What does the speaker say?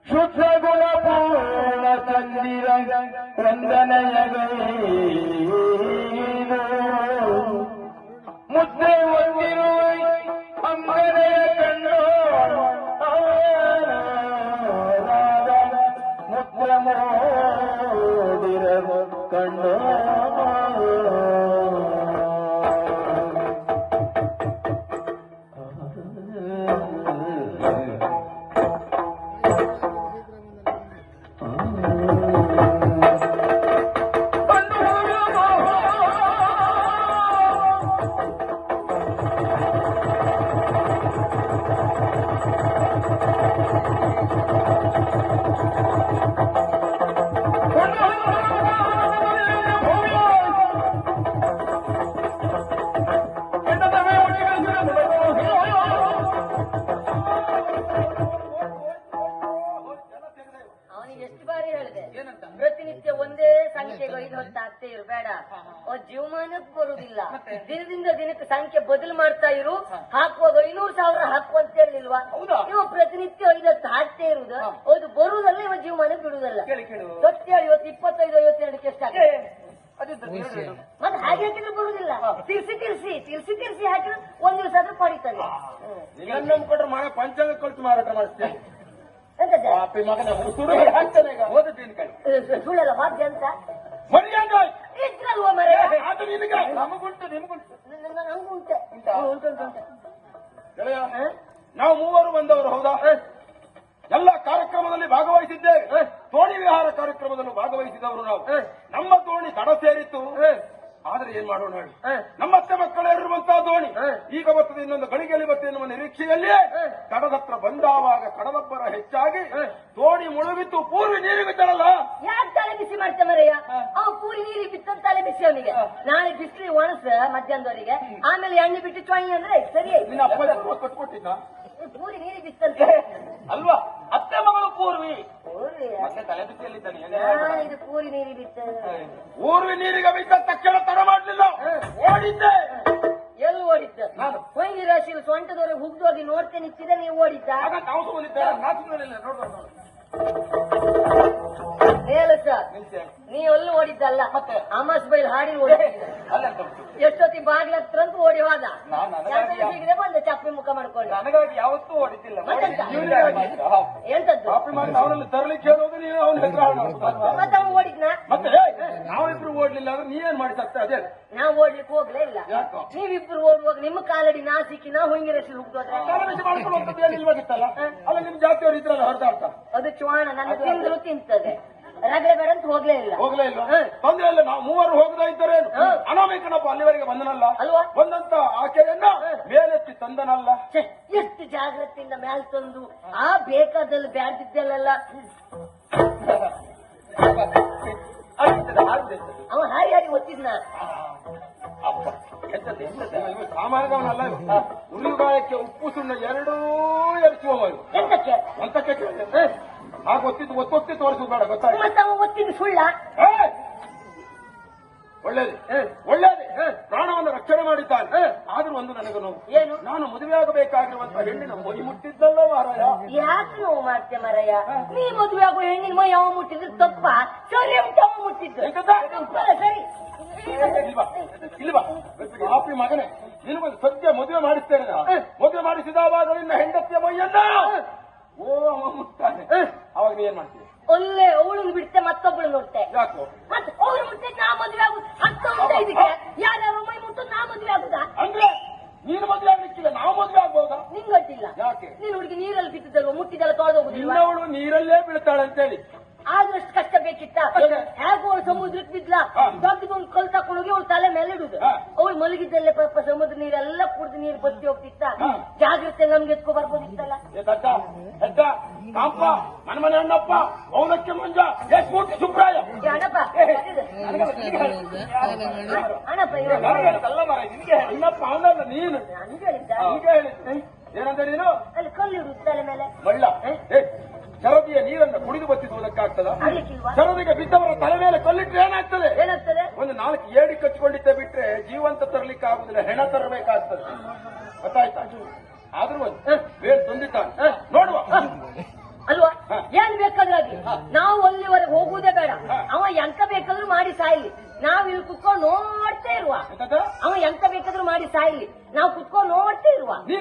ಶುದ್ಧ ಗುಣ ಪೂರ್ಣ ಚಂದಿರ ಬರುದಿಲ್ಲ. ದಿನದಿಂದ ದಿನಕ್ಕೆ ಸಂಖ್ಯೆ ಬದಲು ಮಾಡ್ತಾ ಇರು. ಹಾಕುವಾಗ 500,000 ಹಾಕು ಅಂತ ಹೇಳಿಲ್ವಾ? ಇವ ಪ್ರತಿನಿತ್ಯ 5 ಹಾಕ್ತೇ ಇರುವುದು. ಹೌದು, ಬರುವುದಲ್ಲ, ಇವ ಜೀವಮಾನ ಬಿಡುವುದಲ್ಲ. ಸತ್ಯ ಇವತ್ತು 25-52 ಎಷ್ಟಾಗ್ತದೆ? ಮತ್ತೆ ಹಾಗೆ ಹಾಕಿದ್ರೆ ಬರುವುದಿಲ್ಲ. ತಿರ್ಸಿ ಹಾಕಿದ್ರೆ ಒಂದ್ ದಿವಸ ಆದ್ರೂ ಪಡಿತದೆ. ಕೊಟ್ರೆ ಮಾಡ ಪಂಚಾಂಗ ಕಳಿಸಿ ಮಾರಾಟ ಮಾಡಿಸ್ತೇನೆ. ಸುಳ್ಳಲ್ಲ ವಾದ್ಯ ಅಂತ ಇದ್ರಲ್ವ ಮರ? ನಮಗುಂಟು ನಂಗುಂಟೆ. ನಾವು ಮೂವರು ಬಂದವರು ಹೌದಾ? ಎಲ್ಲ ಕಾರ್ಯಕ್ರಮದಲ್ಲಿ ಭಾಗವಹಿಸಿದ್ದೇವೆ. ತೋಣಿ ವಿಹಾರ ಕಾರ್ಯಕ್ರಮದಲ್ಲೂ ಭಾಗವಹಿಸಿದವರು ನಾವು. ನಮ್ಮ ದೋಣಿ ದಡ ಸೇರಿತ್ತು. ಆದ್ರೆ ಏನ್ ಮಾಡೋಣ ಹೇಳಿ, ನಮ್ಮತ್ತೆ ಮಕ್ಕಳಿರುವಂತಹ ದೋಣಿ ಈಗ ಬರ್ತದೆ, ಇನ್ನೊಂದು ಗಳಿಗೆಯಲ್ಲಿ ಬರ್ತದೆ ಎನ್ನುವ ನಿರೀಕ್ಷೆಯಲ್ಲಿಯೇ ಕಡದತ್ರ ಬಂದಾವಾಗ ಕಡದಬ್ಬರ ಹೆಚ್ಚಾಗಿ ದೋಣಿ ಮುಳುಗಿತ್ತು. ಪೂರ್ವಿ ನೀರಿಗೆ ಬಿದ್ದಳಲ್ಲ. ಯಾಕೆ ತಲೆ ಬಿಸಿ ಮಾಡ್ತೆ ಮರಯ್ಯ? ಅವ ಪೂರಿ ನೀರಿಗೆ ಬಿತ್ತ ತಲೆ ಬಿಸಿ ಅವನಿಗೆ. ನಾಳೆ ಬಿಸಿಲಿ ಒಣಸ ಮಧ್ಯಾಹ್ನದವರೆಗೆ, ಆಮೇಲೆ ಎಣ್ಣೆ ಬಿಟ್ಟು ಚೊಯ್ ಅಂದ್ರೆ ಸರಿ. ನಿನ್ನ ಅಪ್ಪ ಕಟ್ಕೊಟ್ಟಿದ್ದ ಪೂರಿ ನೀರಿಗೆ ಬಿತ್ತಂತ ಅಲ್ವಾ? ಅತ್ತೆ ಮಗಳು ಪೂರ್ವಿ ತಲೆ ಬಿಸಿಯಲ್ಲಿದ್ದಾನೆ. ಇದು ಪೂರಿ ನೀರಿಗೆ ಬಿತ್ತ. ಪೂರ್ವಿ ನೀರಿಗೆ ಬಿದ್ದ ತಕ್ಷಣ ತಡ ಮಾಡಲಿಲ್ಲ, ಓಡಿದ್ದೆ. ಎಲ್ಲಿ ಓಡಿದ್ದ? ನಾನು ಹೊಂಗಿ ರಾಶಿಯಲ್ಲಿ ಸೊಂಟದವರೆಗೆ ಹುಗ್ದೋಗಿ ನೋಡ್ತೇನೆ ನಿಂತಿದ್ದೆ. ನೀವು ಓಡಿದ್ದ? ನಾವು ಬಂದಿದ್ದೇವೆ. ನೀ ಅಲ್ಲಿ ಓಡಿದ್ದಲ್ಲ, ಮತ್ತೆ ಅಮಾಸ್ ಬೈಲ್ ಹಾಡಿ ಓಡಿದ್ದ. ಎಷ್ಟೊತ್ತಿ ಬಾಗ್ಲ ಹತ್ರ ಅಂತ ಓಡಿ ಹೋದ. ಹೀಗಿದೆ ಬಂದ ಚಪ್ಪಲಿ ಮುಖ ಮಾಡ್ಕೊಂಡು. ನನಗಾಗಿ ಯಾವತ್ತೂ ಓಡಿದ್ದಿಲ್ಲ. ಎಂತದ್ದು ಅವನಲ್ಲಿ ತರಲಿಕ್ಕೆ ಹೇಳೋದು ನೀವು ಅವನ ಹೆಸರು. ಮತ್ತೆ ಅವ ಓಡಿದ್ನ? ಮತ್ತೆ ನಾವಿಬ್ರು ಓಡ್ಲಿಲ್ಲ ಅಂದ್ರೆ ನೀವೇನ್ ಮಾಡಿ ಸತ್ತ? ಅದೇ ನಾವ್ ಓಡ್ಲಿಕ್ಕೆ ಹೋಗ್ಲೇ ಇಲ್ಲ. ನೀವಿಬ್ರು ಓಡುವಾಗ ನಿಮ್ಮ ಕಾಲಡಿ ನಾ ಸಿಕ್ಕಿ ನಾ ಹೊಂಗಿ ರಸಿ ಹುಗ್ದೋದ್ರೆ ಮಾಡ್ಕೊಳ್ಳುವಂತದ್ದು ಅಲ್ಲ. ನಿಮ್ ಜಾತಿಯವರು ಇದ್ರಲ್ಲ ಹೊರದಾಡ್ತ. ಅದು ಚ್ವಾಣ ನನ್ನ ತಿಂದ್ರು ತಿಂತದೆ. ರಗಳೆ ಬೇಡ ಅಂತ ಹೋಗ್ಲೇ ಇಲ್ಲ. ತೊಂದ್ರೆ ಇಲ್ಲ. ನಾವು ಮೂವರು ಹೋಗದ ಇದ್ದರೇನು? ಅನಾಮಿಕನಪ್ಪ ಅಲ್ಲಿವರೆಗೆ ಬಂದನಲ್ಲ ಅಲ್ವಾ? ಬಂದಂತ ಆಕೆಯನ್ನ ಮೇಲೆತ್ತಿ ತಂದನಲ್ಲ. ಎಷ್ಟು ಜಾಗ್ರತೆಯಿಂದ ಮೇಲ್ ತಂದು ಆ ಬೇಕಾದಲ್ಲಿ ಬ್ಯಾಡ್ದಿದ್ದೆಲ್ಲ ಅವ ಹಾರಿ ಹಾರಿ ಒತ್ತಿದ್ನ. ಸಾಮಾನ್ಯವನಲ್ಲ. ಉರುಗಾಯಕ್ಕೆ ಉಪ್ಪು ಸುಣ್ಣ ಎರಡೂ ಎರಚುವ ಎಂತಕ್ಕೆ ಅಂತಕ್ಕೆ ಕೇಳಿದೆ. ಹಾಗೆ ಒತ್ತಿ ತೋರಿಸುದು ಬೇಡ, ಗೊತ್ತಾಗ. ಮತ್ತೆ ಅವ ಒತ್ತಿದ್ದು ಸುಳ್ಳ? ಒಳ್ಳೇದು ಒಳ್ಳೇದು, ಪ್ರಾಣವನ್ನು ರಕ್ಷಣೆ ಮಾಡಿದ್ದಾನೆ. ಆದ್ರೂ ಒಂದು ನನಗೆ ನೋವು. ಏನು? ನಾನು ಮದುವೆಯಾಗಬೇಕಾಗಿರುವಂತಹ ಹೆಣ್ಣಿನ ಮೈ ಮುಟ್ಟಿದ್ದಲ್ಲ ಮಾರಾಯ. ಯಾಕೆ ನೋವು ಮಾಡ್ತೆ ಮಾರಾಯ? ನೀ ಮದುವೆ ಆಗೋ ಹೆಣ್ಣಿನ ಮೈ ಯಾವ ಮುಟ್ಟಿದ್ರೆ ತಪ್ಪ? ಸರಿ ಉಂಟು ಅವ ಮುಟ್ಟಿದ್ದು. ಸರಿ ಇಲ್ವಾ ಕಾಪಿ ಮಗನೇ, ನಿನಗೊಂದು ಸದ್ಯ ಮದುವೆ ಮಾಡಿಸ್ತೇನೆ. ಮದುವೆ ಮಾಡಿಸಿದವಾಗ ನಿನ್ನ ಹೆಂಡತಿಯ ಮೈಯನ್ನ ಅವ ಮುಟ್ತಾನೆ. ಅವಾಗ ನೀ ಏನ್ ಮಾಡ್ತೀವಿ? ಒಳ್ಳೆ ಅವಳು ಬಿಡ್ತೆ, ಮತ್ತೊಬ್ಬಳು ನೋಡ್ತೆ. ಯಾಕೋ? ಮತ್ತೆ ಅವಳು ಮುಟ್ಟೆ ನಾ ಮದುವೆ ಆಗುದು ಹತ್ತೊಂದು ಇದಕ್ಕೆ. ಯಾರ್ಯಾರು ಮೈ ಮುಟ್ಟು ನಾ ಮದುವೆ ಆಗುದಾ? ಅಂದ್ರೆ ನೀನು ಮದುವೆ ಆಗ್ಲಿಕ್ಕಿಲ್ಲ, ನಾವು ಮದುವೆ ಆಗ್ಬಹುದಾ? ನಿಂಗ್ ಗೊತ್ತಿಲ್ಲ. ಯಾಕೆ? ನೀನ್ ಹುಡುಗಿ ನೀರಲ್ಲಿ ಬಿದ್ದಿದ್ದಲ್ವ, ಮುಟ್ಟಿದೆಲ್ಲ ತೊಳೆದೋಗುದಿಲ್ಲ. ಅವಳು ನೀರಲ್ಲೇ ಬೀಳ್ತಾಳೆ ಅಂತೇಳಿ ಆದ್ರಷ್ಟು ಕಷ್ಟ ಬೇಕಿತ್ತ? ಹೇಗೂ ಅವಳು ಸಮುದ್ರಕ್ಕೆ ಬಿದ್ಲ, ದೊಡ್ಡದೊಂದು ಕಲ್ ತಕೊಂಡೋಗಿ ಅವಳು ತಲೆ ಮೇಲೆ ಇಡುದು. ಅವಳು ಮಲಗಿದ್ದಲ್ಲೇ ಪಾಪ ಸಮುದ್ರ ನೀರೆಲ್ಲ ಕುಡಿದು ನೀರು ಬತ್ತಿ ಹೋಗ್ತಿತ್ತ. ಜಾಗ್ರತೆ ನಮ್ಗೆ ಎತ್ಕೊ ಬರ್ಬೋದಿತ್ತಲ್ಲ. ಮನೆ ಮನೆ ಅಣ್ಣಪ್ಪ, ಅವನಕ್ಕೆ ಮಂಜ, ಎಷ್ಟು ಮೂರ್ತಿ ಸುಬ್ರಾಯ. ಅಣ್ಣಪ್ಪ ಅಣ್ಣಪ್ಪ ಅವನಲ್ಲ ನೀನು. ಏನಂತ ನೀನು ಅಲ್ಲಿ ಕಲ್ಲಿಡುದು ತಲೆ ಮೇಲೆ. ಮಳ್ಳ ಶರದಿಯ ನೀರನ್ನು ಕುಡಿದು ಬತ್ತಿಸುವುದಕ್ಕಾಗ್ತದ? ಶರದಿಗೆ ಬಿದ್ದವರ ತಲೆ ಮೇಲೆ ಕಲ್ಲಿಟ್ರೆ ಏನಾಗ್ತದೆ? ಒಂದು 4 ಏಡಿ ಕಚ್ಚಿಕೊಂಡಿದ್ದೆ ಬಿಟ್ರೆ ಜೀವಂತ ತರಲಿಕ್ಕೆ ಆಗುದಿಲ್ಲ, ಹೆಣ ತರಬೇಕಾಗ್ತದೆ. ಗೊತ್ತಾಯ್ತಾ? ಆದ್ರೂ